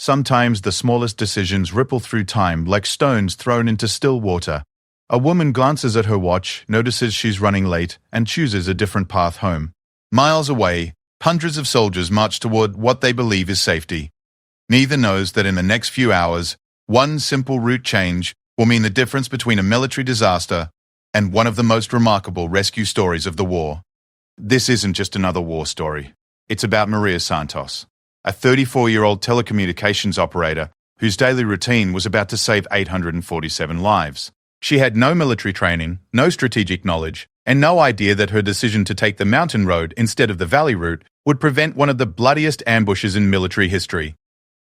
Sometimes the smallest decisions ripple through time like stones thrown into still water. A woman glances at her watch, notices she's running late, and chooses a different path home. Miles away, hundreds of soldiers march toward what they believe is safety. Neither knows that in the next few hours, one simple route change will mean the difference between a military disaster and one of the most remarkable rescue stories of the war. This isn't just another war story. It's about Maria Santos, a 34-year-old telecommunications operator whose daily routine was about to save 847 lives. She had no military training, no strategic knowledge, and no idea that her decision to take the mountain road instead of the valley route would prevent one of the bloodiest ambushes in military history.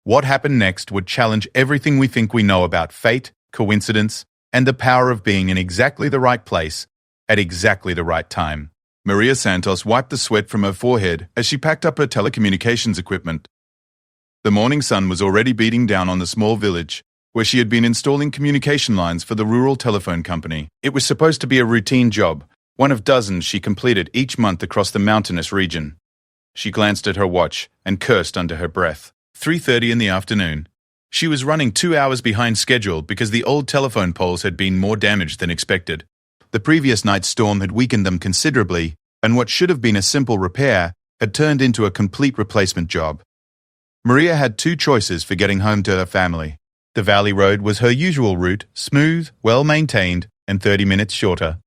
What happened next would challenge everything we think we know about fate, coincidence, and the power of being in exactly the right place at exactly the right time. Maria Santos wiped the sweat from her forehead as she packed up her telecommunications equipment. The morning sun was already beating down on the small village where she had been installing communication lines for the rural telephone company. It was supposed to be a routine job, one of dozens she completed each month across the mountainous region. She glanced at her watch and cursed under her breath. 3:30 in the afternoon. She was running 2 hours behind schedule because the old telephone poles had been more damaged than expected. The previous night's storm had weakened them considerably, and what should have been a simple repair had turned into a complete replacement job. Maria had two choices for getting home to her family. The valley road was her usual route, smooth, well-maintained, and 30 minutes shorter.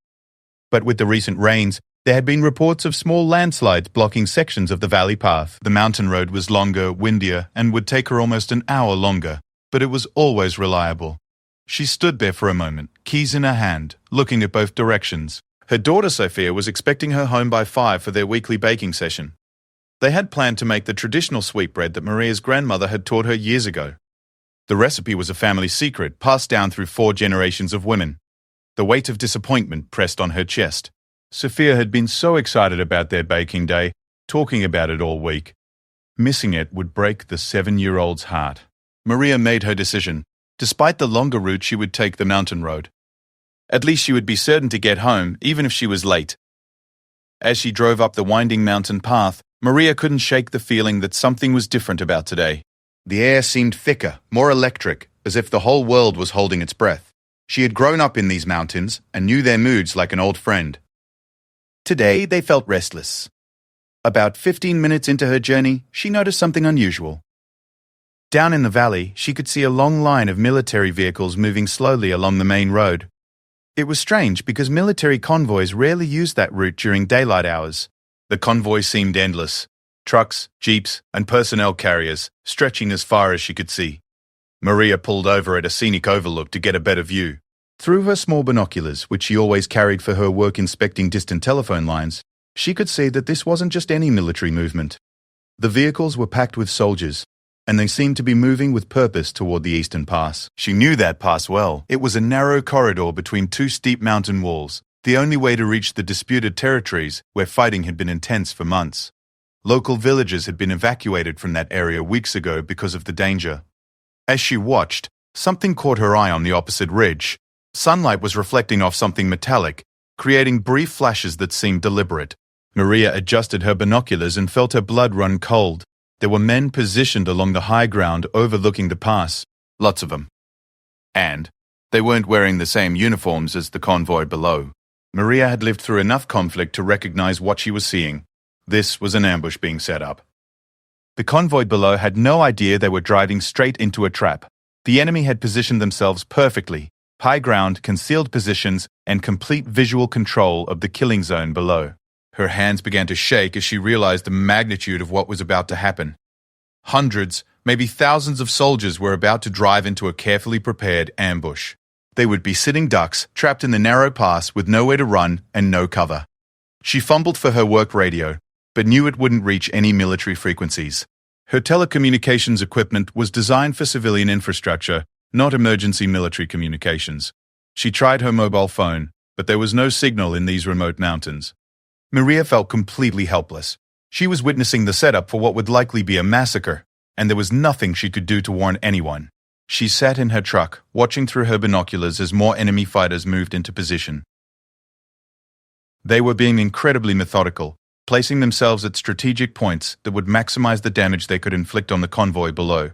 But with the recent rains, there had been reports of small landslides blocking sections of the valley path. The mountain road was longer, windier, and would take her almost an hour longer, but it was always reliable. She stood there for a moment, keys in her hand, looking at both directions. Her daughter Sophia was expecting her home by 5 for their weekly baking session. They had planned to make the traditional sweetbread that Maria's grandmother had taught her years ago. The recipe was a family secret passed down through 4 generations of women. The weight of disappointment pressed on her chest. Sophia had been so excited about their baking day, talking about it all week. Missing it would break the 7-year-old's heart. Maria made her decision. Despite the longer route, she would take the mountain road. At least she would be certain to get home, even if she was late. As she drove up the winding mountain path, Maria couldn't shake the feeling that something was different about today. The air seemed thicker, more electric, as if the whole world was holding its breath. She had grown up in these mountains and knew their moods like an old friend. Today, they felt restless. About 15 minutes into her journey, she noticed something unusual. Down in the valley, she could see a long line of military vehicles moving slowly along the main road. It was strange because military convoys rarely used that route during daylight hours. The convoy seemed endless. Trucks, jeeps, and personnel carriers, stretching as far as she could see. Maria pulled over at a scenic overlook to get a better view. Through her small binoculars, which she always carried for her work inspecting distant telephone lines, she could see that this wasn't just any military movement. The vehicles were packed with soldiers, and they seemed to be moving with purpose toward the eastern pass. She knew that pass well. It was a narrow corridor between 2 steep mountain walls, the only way to reach the disputed territories where fighting had been intense for months. Local villagers had been evacuated from that area weeks ago because of the danger. As she watched, something caught her eye on the opposite ridge. Sunlight was reflecting off something metallic, creating brief flashes that seemed deliberate. Maria adjusted her binoculars and felt her blood run cold. There were men positioned along the high ground overlooking the pass, lots of them. And they weren't wearing the same uniforms as the convoy below. Maria had lived through enough conflict to recognize what she was seeing. This was an ambush being set up. The convoy below had no idea they were driving straight into a trap. The enemy had positioned themselves perfectly. High ground, concealed positions, and complete visual control of the killing zone below. Her hands began to shake as she realized the magnitude of what was about to happen. Hundreds, maybe thousands of soldiers were about to drive into a carefully prepared ambush. They would be sitting ducks, trapped in the narrow pass with nowhere to run and no cover. She fumbled for her work radio, but knew it wouldn't reach any military frequencies. Her telecommunications equipment was designed for civilian infrastructure, not emergency military communications. She tried her mobile phone, but there was no signal in these remote mountains. Maria felt completely helpless. She was witnessing the setup for what would likely be a massacre, and there was nothing she could do to warn anyone. She sat in her truck, watching through her binoculars as more enemy fighters moved into position. They were being incredibly methodical, placing themselves at strategic points that would maximize the damage they could inflict on the convoy below.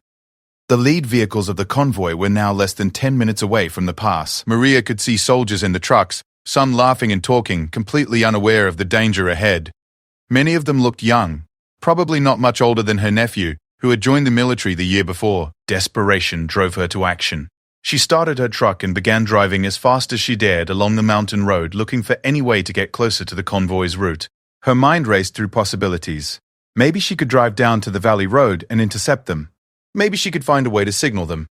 The lead vehicles of the convoy were now less than 10 minutes away from the pass. Maria could see soldiers in the trucks, some laughing and talking, completely unaware of the danger ahead. Many of them looked young, probably not much older than her nephew, who had joined the military the year before. Desperation drove her to action. She started her truck and began driving as fast as she dared along the mountain road, looking for any way to get closer to the convoy's route. Her mind raced through possibilities. Maybe she could drive down to the valley road and intercept them. Maybe she could find a way to signal them.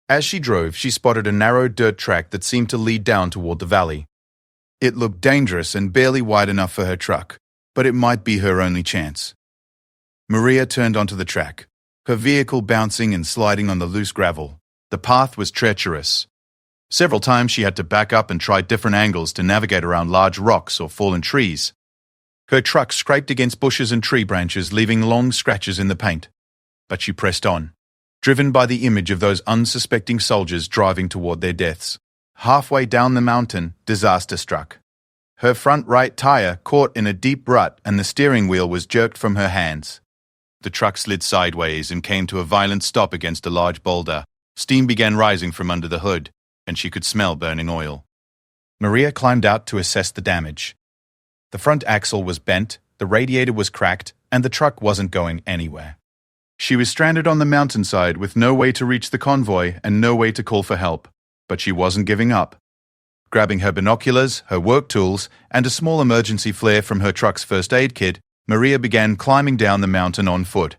As she drove, she spotted a narrow dirt track that seemed to lead down toward the valley. It looked dangerous and barely wide enough for her truck, but it might be her only chance. Maria turned onto the track, her vehicle bouncing and sliding on the loose gravel. The path was treacherous. Several times she had to back up and try different angles to navigate around large rocks or fallen trees. Her truck scraped against bushes and tree branches, leaving long scratches in the paint. But she pressed on, driven by the image of those unsuspecting soldiers driving toward their deaths. Halfway down the mountain, disaster struck. Her front right tire caught in a deep rut and the steering wheel was jerked from her hands. The truck slid sideways and came to a violent stop against a large boulder. Steam began rising from under the hood, and she could smell burning oil. Maria climbed out to assess the damage. The front axle was bent, the radiator was cracked, and the truck wasn't going anywhere. She was stranded on the mountainside with no way to reach the convoy and no way to call for help. But she wasn't giving up. Grabbing her binoculars, her work tools, and a small emergency flare from her truck's first aid kit, Maria began climbing down the mountain on foot.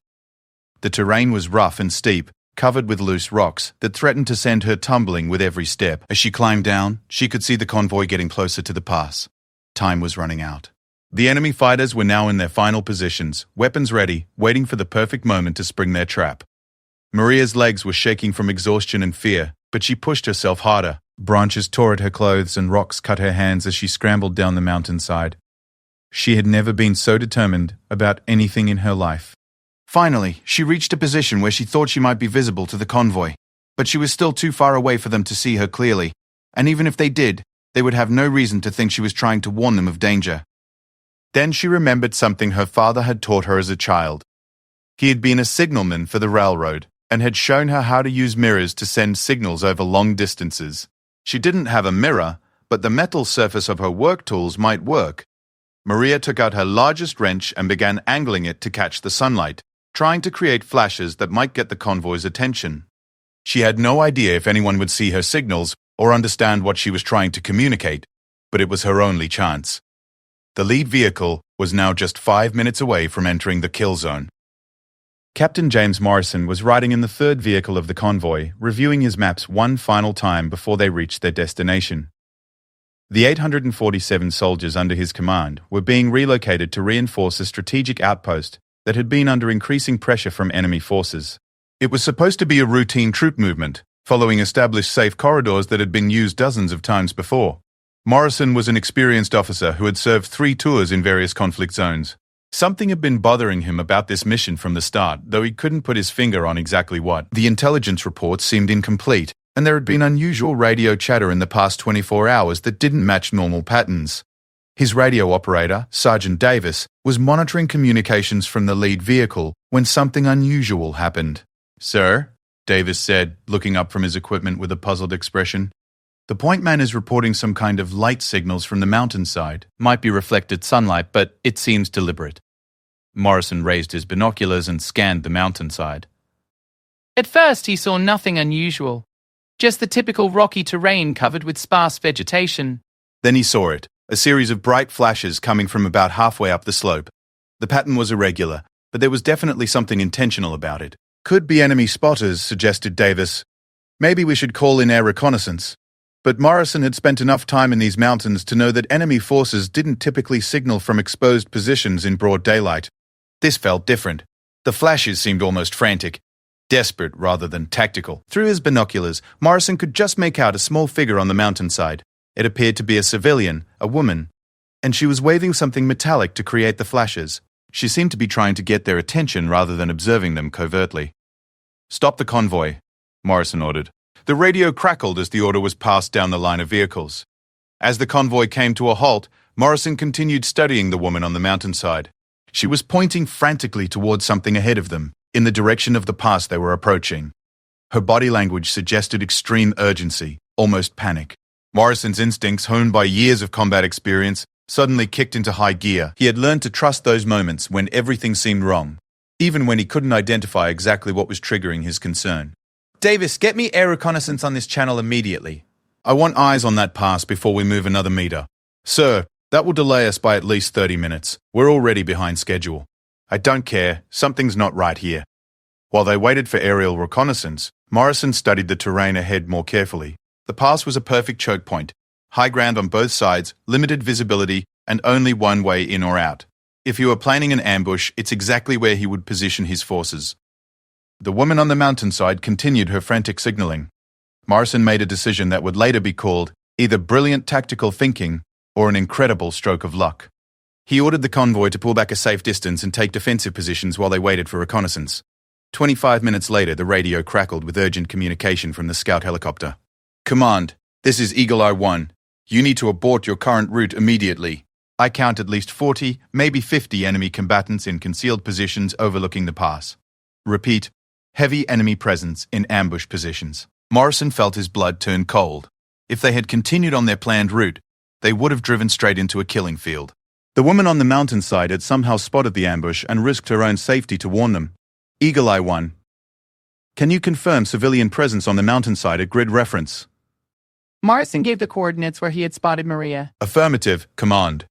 The terrain was rough and steep, covered with loose rocks that threatened to send her tumbling with every step. As she climbed down, she could see the convoy getting closer to the pass. Time was running out. The enemy fighters were now in their final positions, weapons ready, waiting for the perfect moment to spring their trap. Maria's legs were shaking from exhaustion and fear, but she pushed herself harder. Branches tore at her clothes and rocks cut her hands as she scrambled down the mountainside. She had never been so determined about anything in her life. Finally, she reached a position where she thought she might be visible to the convoy, but she was still too far away for them to see her clearly, and even if they did, they would have no reason to think she was trying to warn them of danger. Then she remembered something her father had taught her as a child. He had been a signalman for the railroad and had shown her how to use mirrors to send signals over long distances. She didn't have a mirror, but the metal surface of her work tools might work. Maria took out her largest wrench and began angling it to catch the sunlight, trying to create flashes that might get the convoy's attention. She had no idea if anyone would see her signals or understand what she was trying to communicate, but it was her only chance. The lead vehicle was now just 5 minutes away from entering the kill zone. Captain James Morrison was riding in the third vehicle of the convoy, reviewing his maps one final time before they reached their destination. The 847 soldiers under his command were being relocated to reinforce a strategic outpost that had been under increasing pressure from enemy forces. It was supposed to be a routine troop movement, following established safe corridors that had been used dozens of times before. Morrison was an experienced officer who had served 3 tours in various conflict zones. Something had been bothering him about this mission from the start, though he couldn't put his finger on exactly what. The intelligence reports seemed incomplete, and there had been unusual radio chatter in the past 24 hours that didn't match normal patterns. His radio operator, Sergeant Davis, was monitoring communications from the lead vehicle when something unusual happened. "Sir," Davis said, looking up from his equipment with a puzzled expression. "The point man is reporting some kind of light signals from the mountainside. Might be reflected sunlight, but it seems deliberate." Morrison raised his binoculars and scanned the mountainside. At first he saw nothing unusual, just the typical rocky terrain covered with sparse vegetation. Then he saw it, a series of bright flashes coming from about halfway up the slope. The pattern was irregular, but there was definitely something intentional about it. "Could be enemy spotters," suggested Davis. "Maybe we should call in air reconnaissance." But Morrison had spent enough time in these mountains to know that enemy forces didn't typically signal from exposed positions in broad daylight. This felt different. The flashes seemed almost frantic, desperate rather than tactical. Through his binoculars, Morrison could just make out a small figure on the mountainside. It appeared to be a civilian, a woman, and she was waving something metallic to create the flashes. She seemed to be trying to get their attention rather than observing them covertly. "Stop the convoy," Morrison ordered. The radio crackled as the order was passed down the line of vehicles. As the convoy came to a halt, Morrison continued studying the woman on the mountainside. She was pointing frantically towards something ahead of them, in the direction of the pass they were approaching. Her body language suggested extreme urgency, almost panic. Morrison's instincts, honed by years of combat experience, suddenly kicked into high gear. He had learned to trust those moments when everything seemed wrong, even when he couldn't identify exactly what was triggering his concern. Davis, get me air reconnaissance on this channel immediately. I want eyes on that pass before we move another meter. Sir, that will delay us by at least 30 minutes. We're already behind schedule. I don't care. Something's not right here. While they waited for aerial reconnaissance, Morrison studied the terrain ahead more carefully. The pass was a perfect choke point. High ground on both sides, limited visibility, and only one way in or out. If you were planning an ambush, it's exactly where he would position his forces. The woman on the mountainside continued her frantic signaling. Morrison made a decision that would later be called either brilliant tactical thinking or an incredible stroke of luck. He ordered the convoy to pull back a safe distance and take defensive positions while they waited for reconnaissance. 25 minutes later, the radio crackled with urgent communication from the scout helicopter. Command, this is Eagle Eye 1. You need to abort your current route immediately. I count at least 40, maybe 50 enemy combatants in concealed positions overlooking the pass. Repeat, heavy enemy presence in ambush positions. Morrison felt his blood turn cold. If they had continued on their planned route, they would have driven straight into a killing field. The woman on the mountainside had somehow spotted the ambush and risked her own safety to warn them. Eagle Eye 1. Can you confirm civilian presence on the mountainside at grid reference? Morrison gave the coordinates where he had spotted Maria. Affirmative, Command.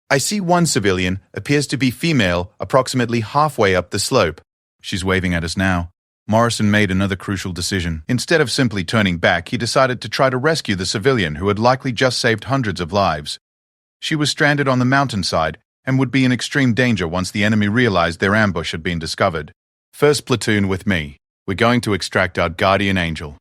I see one civilian, appears to be female, approximately halfway up the slope. She's waving at us now. Morrison made another crucial decision. Instead of simply turning back, he decided to try to rescue the civilian who had likely just saved hundreds of lives. She was stranded on the mountainside and would be in extreme danger once the enemy realized their ambush had been discovered. First platoon with me. We're going to extract our guardian angel.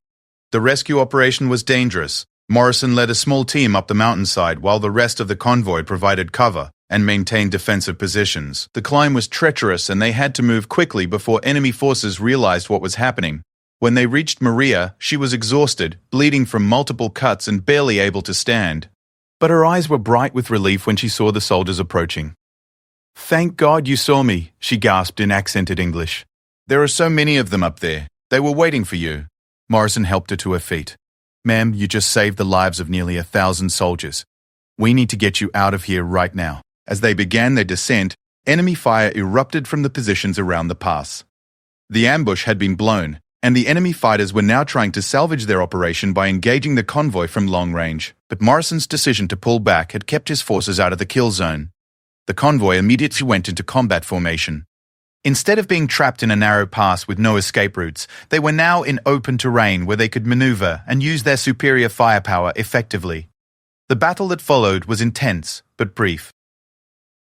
The rescue operation was dangerous. Morrison led a small team up the mountainside while the rest of the convoy provided cover and maintained defensive positions. The climb was treacherous and they had to move quickly before enemy forces realized what was happening. When they reached Maria, she was exhausted, bleeding from multiple cuts and barely able to stand. But her eyes were bright with relief when she saw the soldiers approaching. Thank God you saw me, she gasped in accented English. There are so many of them up there. They were waiting for you. Morrison helped her to her feet. Ma'am, you just saved the lives of nearly 1,000 soldiers. We need to get you out of here right now. As they began their descent, enemy fire erupted from the positions around the pass. The ambush had been blown, and the enemy fighters were now trying to salvage their operation by engaging the convoy from long range. But Morrison's decision to pull back had kept his forces out of the kill zone. The convoy immediately went into combat formation. Instead of being trapped in a narrow pass with no escape routes, they were now in open terrain where they could maneuver and use their superior firepower effectively. The battle that followed was intense, but brief.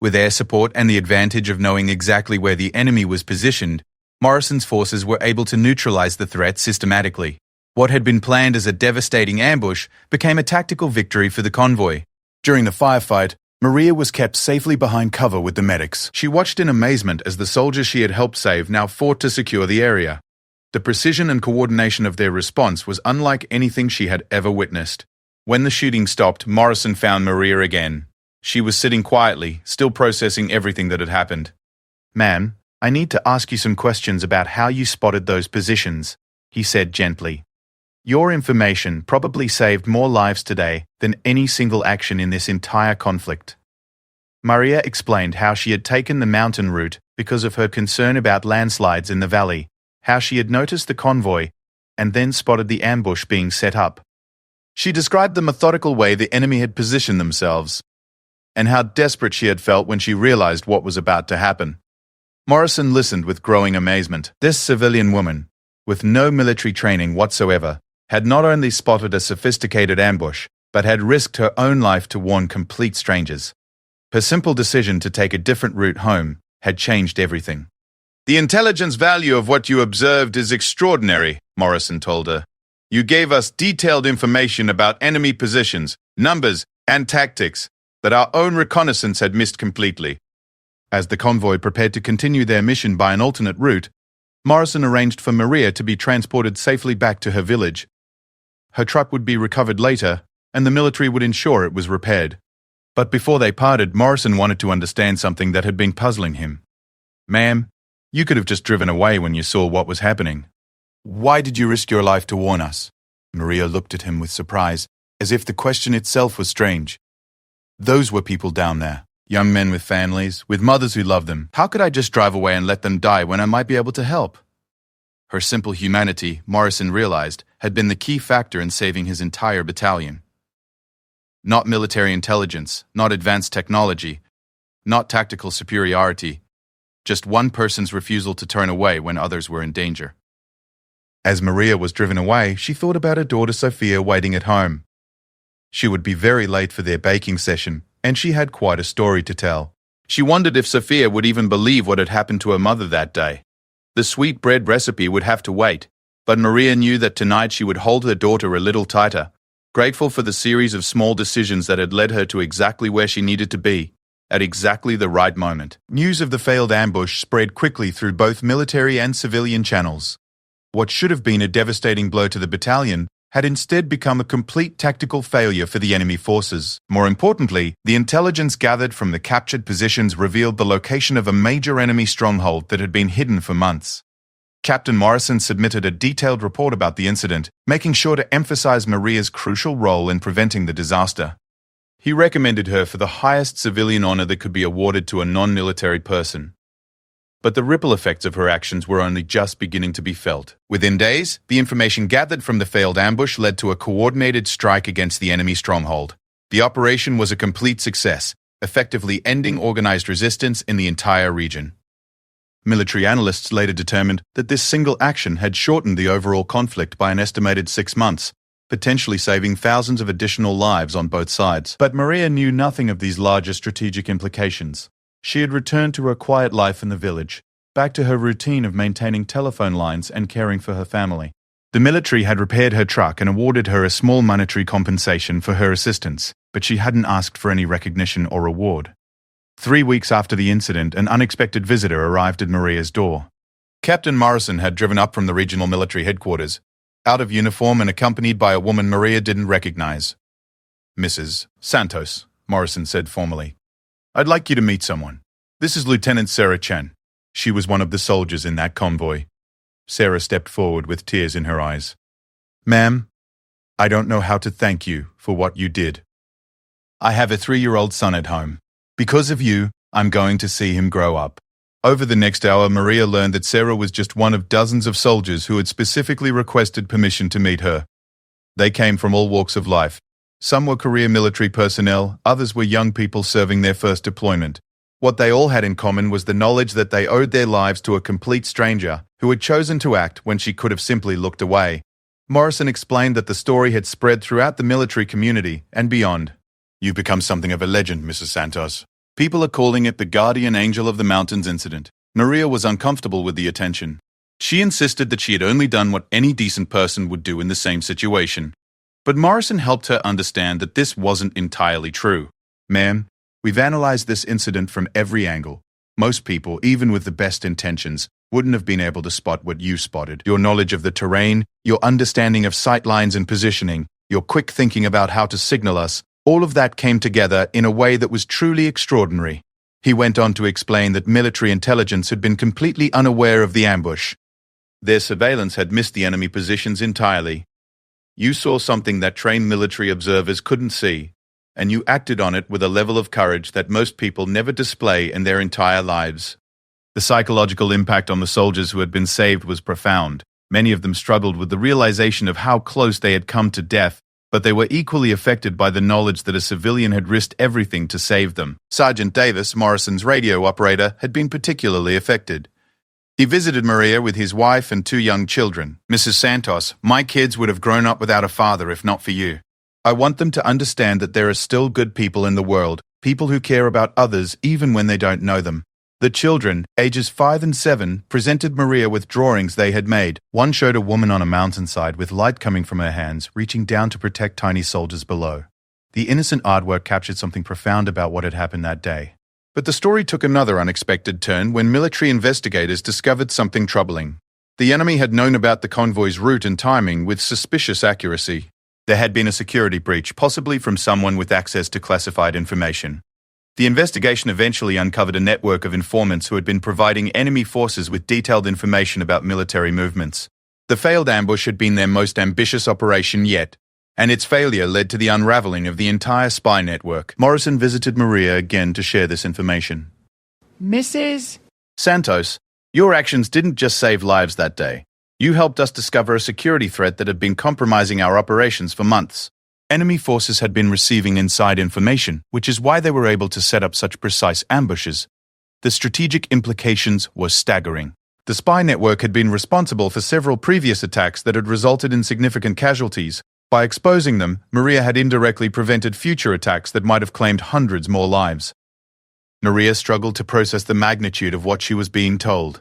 With air support and the advantage of knowing exactly where the enemy was positioned, Morrison's forces were able to neutralize the threat systematically. What had been planned as a devastating ambush became a tactical victory for the convoy. During the firefight, Maria was kept safely behind cover with the medics. She watched in amazement as the soldiers she had helped save now fought to secure the area. The precision and coordination of their response was unlike anything she had ever witnessed. When the shooting stopped, Morrison found Maria again. She was sitting quietly, still processing everything that had happened. Ma'am, I need to ask you some questions about how you spotted those positions, he said gently. Your information probably saved more lives today than any single action in this entire conflict. Maria explained how she had taken the mountain route because of her concern about landslides in the valley, how she had noticed the convoy, and then spotted the ambush being set up. She described the methodical way the enemy had positioned themselves, and how desperate she had felt when she realized what was about to happen. Morrison listened with growing amazement. This civilian woman, with no military training whatsoever, had not only spotted a sophisticated ambush, but had risked her own life to warn complete strangers. Her simple decision to take a different route home had changed everything. The intelligence value of what you observed is extraordinary, Morrison told her. You gave us detailed information about enemy positions, numbers, and tactics that our own reconnaissance had missed completely. As the convoy prepared to continue their mission by an alternate route, Morrison arranged for Maria to be transported safely back to her village. Her truck would be recovered later, and the military would ensure it was repaired. But before they parted, Morrison wanted to understand something that had been puzzling him. Ma'am, you could have just driven away when you saw what was happening. Why did you risk your life to warn us? Maria looked at him with surprise, as if the question itself was strange. Those were people down there, young men with families, with mothers who loved them. How could I just drive away and let them die when I might be able to help? Her simple humanity, Morrison realized, had been the key factor in saving his entire battalion. Not military intelligence, not advanced technology, not tactical superiority, just one person's refusal to turn away when others were in danger. As Maria was driven away, she thought about her daughter Sophia waiting at home. She would be very late for their baking session, and she had quite a story to tell. She wondered if Sophia would even believe what had happened to her mother that day. The sweet bread recipe would have to wait, but Maria knew that tonight she would hold her daughter a little tighter, grateful for the series of small decisions that had led her to exactly where she needed to be, at exactly the right moment. News of the failed ambush spread quickly through both military and civilian channels. What should have been a devastating blow to the battalion had instead become a complete tactical failure for the enemy forces. More importantly, the intelligence gathered from the captured positions revealed the location of a major enemy stronghold that had been hidden for months. Captain Morrison submitted a detailed report about the incident, making sure to emphasize Maria's crucial role in preventing the disaster. He recommended her for the highest civilian honor that could be awarded to a non-military person. But the ripple effects of her actions were only just beginning to be felt. Within days, the information gathered from the failed ambush led to a coordinated strike against the enemy stronghold. The operation was a complete success, effectively ending organized resistance in the entire region. Military analysts later determined that this single action had shortened the overall conflict by an estimated 6 months, potentially saving thousands of additional lives on both sides. But Maria knew nothing of these larger strategic implications. She had returned to her quiet life in the village, back to her routine of maintaining telephone lines and caring for her family. The military had repaired her truck and awarded her a small monetary compensation for her assistance, but she hadn't asked for any recognition or reward. 3 weeks after the incident, an unexpected visitor arrived at Maria's door. Captain Morrison had driven up from the regional military headquarters, out of uniform and accompanied by a woman Maria didn't recognize. Mrs. Santos, Morrison said formally. I'd like you to meet someone. This is Lieutenant Sarah Chen. She was one of the soldiers in that convoy. Sarah stepped forward with tears in her eyes. Ma'am, I don't know how to thank you for what you did. I have a 3-year-old son at home. Because of you, I'm going to see him grow up. Over the next hour, Maria learned that Sarah was just one of dozens of soldiers who had specifically requested permission to meet her. They came from all walks of life. Some were career military personnel, others were young people serving their first deployment. What they all had in common was the knowledge that they owed their lives to a complete stranger who had chosen to act when she could have simply looked away. Morrison explained that the story had spread throughout the military community and beyond. You've become something of a legend, Mrs. Santos. People are calling it the Guardian Angel of the Mountains incident. Maria was uncomfortable with the attention. She insisted that she had only done what any decent person would do in the same situation. But Morrison helped her understand that this wasn't entirely true. Ma'am, we've analyzed this incident from every angle. Most people, even with the best intentions, wouldn't have been able to spot what you spotted. Your knowledge of the terrain, your understanding of sight lines and positioning, your quick thinking about how to signal us, all of that came together in a way that was truly extraordinary. He went on to explain that military intelligence had been completely unaware of the ambush. Their surveillance had missed the enemy positions entirely. You saw something that trained military observers couldn't see, and you acted on it with a level of courage that most people never display in their entire lives. The psychological impact on the soldiers who had been saved was profound. Many of them struggled with the realization of how close they had come to death, but they were equally affected by the knowledge that a civilian had risked everything to save them. Sergeant Davis, Morrison's radio operator, had been particularly affected. He visited Maria with his wife and 2 young children. Mrs. Santos, my kids would have grown up without a father if not for you. I want them to understand that there are still good people in the world, people who care about others even when they don't know them. The children, ages 5 and 7, presented Maria with drawings they had made. One showed a woman on a mountainside with light coming from her hands, reaching down to protect tiny soldiers below. The innocent artwork captured something profound about what had happened that day. But the story took another unexpected turn when military investigators discovered something troubling. The enemy had known about the convoy's route and timing with suspicious accuracy. There had been a security breach, possibly from someone with access to classified information. The investigation eventually uncovered a network of informants who had been providing enemy forces with detailed information about military movements. The failed ambush had been their most ambitious operation yet, and its failure led to the unraveling of the entire spy network. Morrison visited Maria again to share this information. Mrs. Santos, your actions didn't just save lives that day. You helped us discover a security threat that had been compromising our operations for months. Enemy forces had been receiving inside information, which is why they were able to set up such precise ambushes. The strategic implications were staggering. The spy network had been responsible for several previous attacks that had resulted in significant casualties. By exposing them, Maria had indirectly prevented future attacks that might have claimed hundreds more lives. Maria struggled to process the magnitude of what she was being told.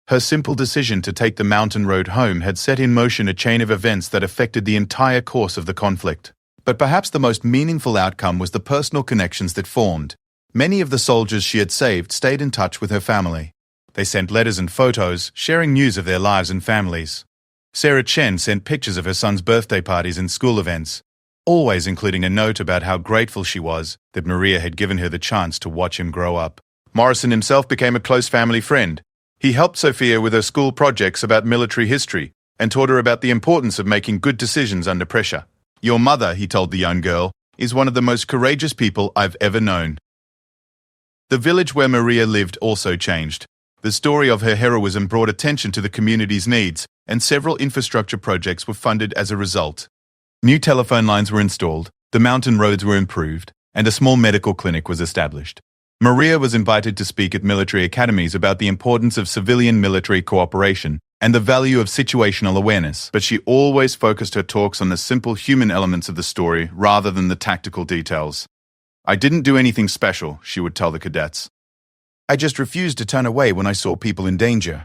Her simple decision to take the mountain road home had set in motion a chain of events that affected the entire course of the conflict. But perhaps the most meaningful outcome was the personal connections that formed. Many of the soldiers she had saved stayed in touch with her family. They sent letters and photos, sharing news of their lives and families. Sarah Chen sent pictures of her son's birthday parties and school events, always including a note about how grateful she was that Maria had given her the chance to watch him grow up. Morrison himself became a close family friend. He helped Sophia with her school projects about military history and taught her about the importance of making good decisions under pressure. Your mother, he told the young girl, is one of the most courageous people I've ever known. The village where Maria lived also changed. The story of her heroism brought attention to the community's needs, and several infrastructure projects were funded as a result. New telephone lines were installed, the mountain roads were improved, and a small medical clinic was established. Maria was invited to speak at military academies about the importance of civilian-military cooperation and the value of situational awareness, but she always focused her talks on the simple human elements of the story rather than the tactical details. I didn't do anything special, she would tell the cadets. I just refused to turn away when I saw people in danger.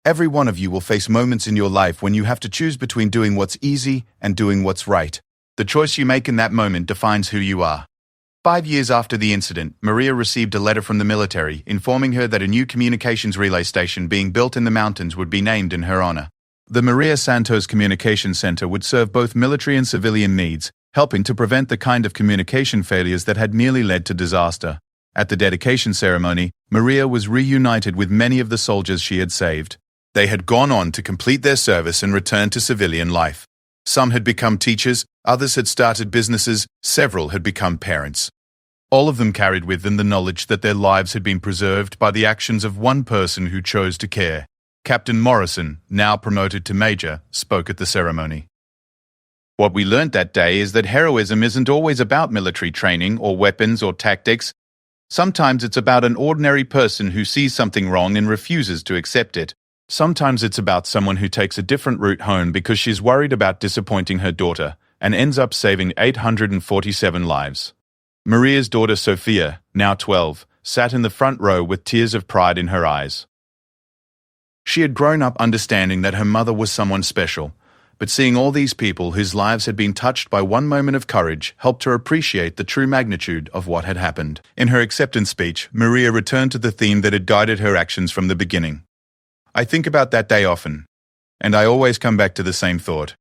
Every one of you will face moments in your life when you have to choose between doing what's easy and doing what's right. The choice you make in that moment defines who you are. 5 years after the incident, Maria received a letter from the military informing her that a new communications relay station being built in the mountains would be named in her honor. The Maria Santos Communications Center would serve both military and civilian needs, helping to prevent the kind of communication failures that had nearly led to disaster. At the dedication ceremony, Maria was reunited with many of the soldiers she had saved. They had gone on to complete their service and return to civilian life. Some had become teachers, others had started businesses, several had become parents. All of them carried with them the knowledge that their lives had been preserved by the actions of one person who chose to care. Captain Morrison, now promoted to Major, spoke at the ceremony. What we learned that day is that heroism isn't always about military training or weapons or tactics. Sometimes it's about an ordinary person who sees something wrong and refuses to accept it. Sometimes it's about someone who takes a different route home because she's worried about disappointing her daughter and ends up saving 847 lives. Maria's daughter Sophia, now 12, sat in the front row with tears of pride in her eyes. She had grown up understanding that her mother was someone special, but seeing all these people whose lives had been touched by one moment of courage helped her appreciate the true magnitude of what had happened. In her acceptance speech, Maria returned to the theme that had guided her actions from the beginning. I think about that day often, and I always come back to the same thought.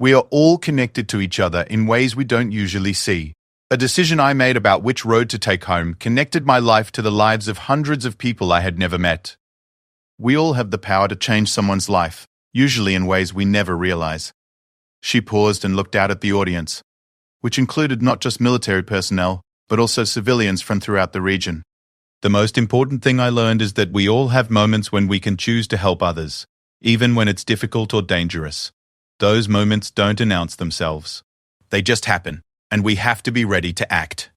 We are all connected to each other in ways we don't usually see. A decision I made about which road to take home connected my life to the lives of hundreds of people I had never met. We all have the power to change someone's life, usually in ways we never realize. She paused and looked out at the audience, which included not just military personnel, but also civilians from throughout the region. The most important thing I learned is that we all have moments when we can choose to help others, even when it's difficult or dangerous. Those moments don't announce themselves. They just happen, and we have to be ready to act.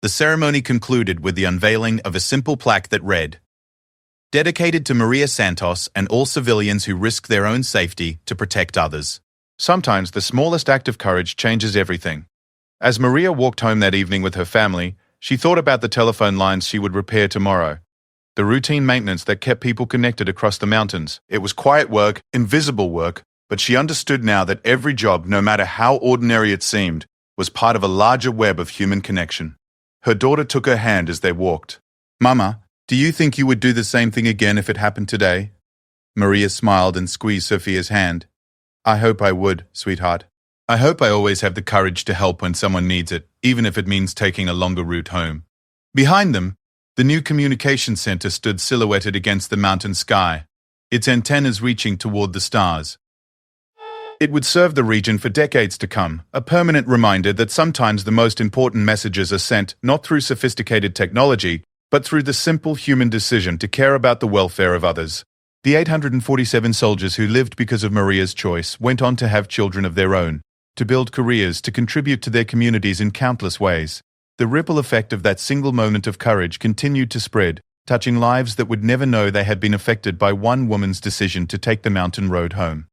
The ceremony concluded with the unveiling of a simple plaque that read, "Dedicated to Maria Santos and all civilians who risk their own safety to protect others." Sometimes the smallest act of courage changes everything. As Maria walked home that evening with her family, she thought about the telephone lines she would repair tomorrow. The routine maintenance that kept people connected across the mountains. It was quiet work, invisible work, but she understood now that every job, no matter how ordinary it seemed, was part of a larger web of human connection. Her daughter took her hand as they walked. "Mama, do you think you would do the same thing again if it happened today?" Maria smiled and squeezed Sophia's hand. "I hope I would, sweetheart. I hope I always have the courage to help when someone needs it, even if it means taking a longer route home." Behind them, the new communications center stood silhouetted against the mountain sky. its antennas reaching toward the stars. It would serve the region for decades to come, a permanent reminder that sometimes the most important messages are sent not through sophisticated technology, but through the simple human decision to care about the welfare of others. The 847 soldiers who lived because of Maria's choice went on to have children of their own, to build careers, to contribute to their communities in countless ways. The ripple effect of that single moment of courage continued to spread, touching lives that would never know they had been affected by one woman's decision to take the mountain road home.